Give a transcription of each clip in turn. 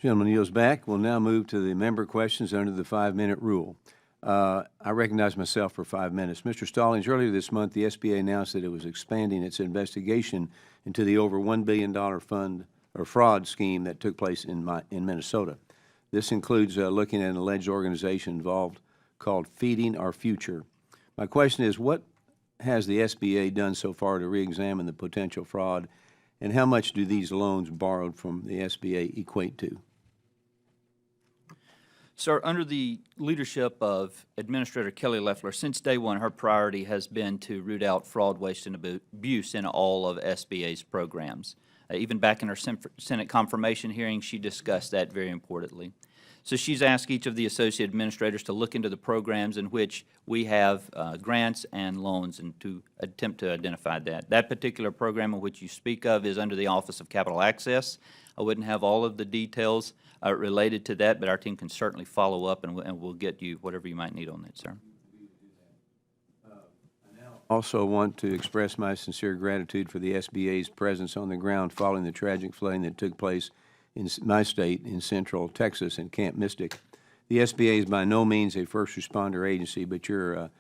Gentleman yields back. We'll now move to the member questions under the 5-minute rule. I recognize myself for 5 minutes. Mr. Stallings, earlier this month, the SBA announced that it was expanding its investigation into the over $1 billion fund or fraud scheme that took place in Minnesota. This includes looking at an alleged organization involved called Feeding Our Future. My question is, what has the SBA done so far to re-examine the potential fraud, and how much do these loans borrowed from the SBA equate to? Sir, under the leadership of Administrator Kelly Loeffler, since day one, her priority has been to root out fraud, waste, and abuse in all of SBA's programs. Even back in her Senate confirmation hearing, she discussed that very importantly. So she's asked each of the associate administrators to look into the programs in which we have grants and loans and to attempt to identify that. That particular program in which you speak of is under the Office of Capital Access. I wouldn't have all of the details related to that, but our team can certainly follow up and we'll get you whatever you might need on that, sir. Also want to express my sincere gratitude for the SBA's presence on the ground following the tragic flooding that took place in my state in central Texas in Camp Mystic. The SBA is by no means a first responder agency, but your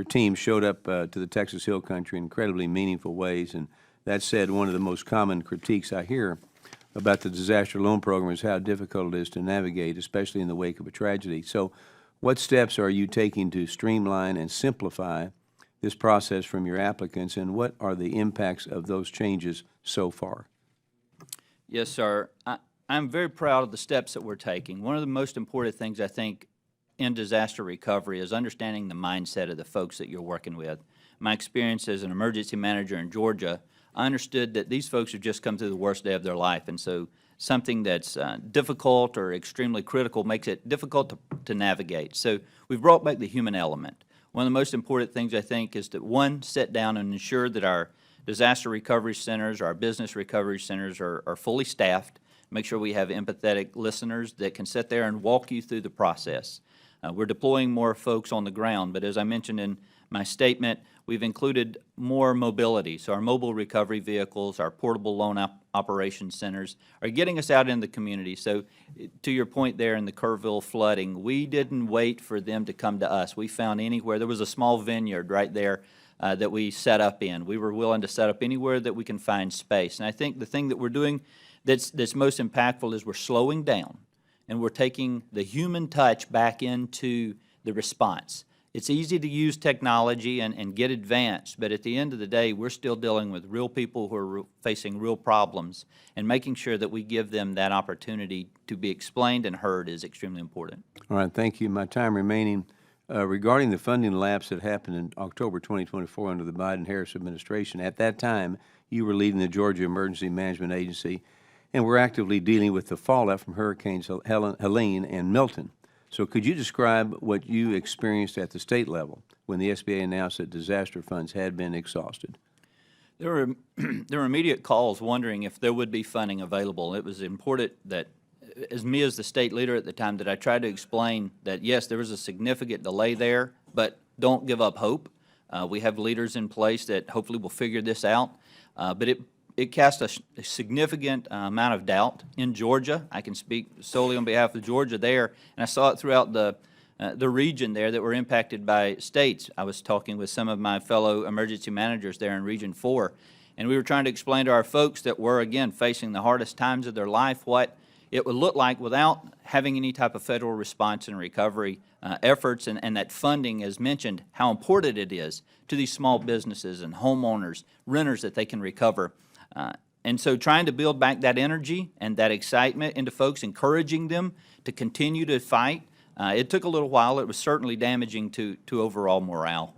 team showed up to the Texas Hill Country in incredibly meaningful ways. And that said, one of the most common critiques I hear about the disaster loan program is how difficult it is to navigate, especially in the wake of a tragedy. So what steps are you taking to streamline and simplify this process from your applicants, and what are the impacts of those changes so far? Yes, sir. I'm very proud of the steps that we're taking. One of the most important things, I think, in disaster recovery is understanding the mindset of the folks that you're working with. My experience as an emergency manager in Georgia, I understood that these folks have just come through the worst day of their life, and so something that's difficult or extremely critical makes it difficult to navigate. So we've brought back the human element. One of the most important things, I think, is to, one, sit down and ensure that our disaster recovery centers, our business recovery centers are fully staffed. Make sure we have empathetic listeners that can sit there and walk you through the process. We're deploying more folks on the ground, but as I mentioned in my statement, we've included more mobility. So our mobile recovery vehicles, our portable loan operations centers are getting us out in the community. So to your point there in the Kerrville flooding, we didn't wait for them to come to us. We found anywhere. There was a small vineyard right there that we set up in. We were willing to set up anywhere that we can find space. And I think the thing that we're doing that's most impactful is we're slowing down and we're taking the human touch back into the response. It's easy to use technology and get advanced, but at the end of the day, we're still dealing with real people who are facing real problems, and making sure that we give them that opportunity to be explained and heard is extremely important. All right, thank you. My time remaining. Regarding the funding lapse that happened in October 2024 under the Biden-Harris administration, at that time, you were leading the Georgia Emergency Management Agency, and we're actively dealing with the fallout from Hurricanes Helene and Milton. So could you describe what you experienced at the state level when the SBA announced that disaster funds had been exhausted? There were immediate calls wondering if there would be funding available. It was important that, as the state leader at the time, that I tried to explain that, yes, there was a significant delay there, but don't give up hope. We have leaders in place that hopefully will figure this out. But it cast a significant amount of doubt in Georgia. I can speak solely on behalf of Georgia there, and I saw it throughout the region there that were impacted by states. I was talking with some of my fellow emergency managers there in Region 4, and we were trying to explain to our folks that were, again, facing the hardest times of their life what it would look like without having any type of federal response and recovery efforts, and that funding, as mentioned, how important it is to these small businesses and homeowners, renters that they can recover. And so trying to build back that energy and that excitement into folks, encouraging them to continue to fight, it took a little while. It was certainly damaging to overall morale.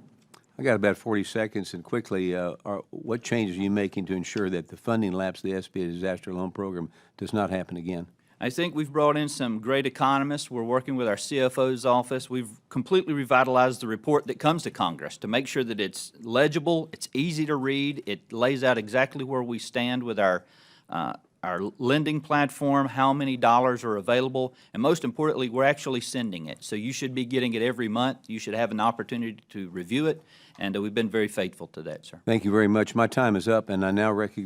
I got about 40 seconds, and quickly, what changes are you making to ensure that the funding lapse of the SBA Disaster Loan Program does not happen again? I think we've brought in some great economists. We're working with our CFO's office. We've completely revitalized the report that comes to Congress to make sure that it's legible, it's easy to read, it lays out exactly where we stand with our lending platform, how many dollars are available, and most importantly, we're actually sending it. So you should be getting it every month. You should have an opportunity to review it, and we've been very faithful to that, sir. Thank you very much. My time is up, and I now recognize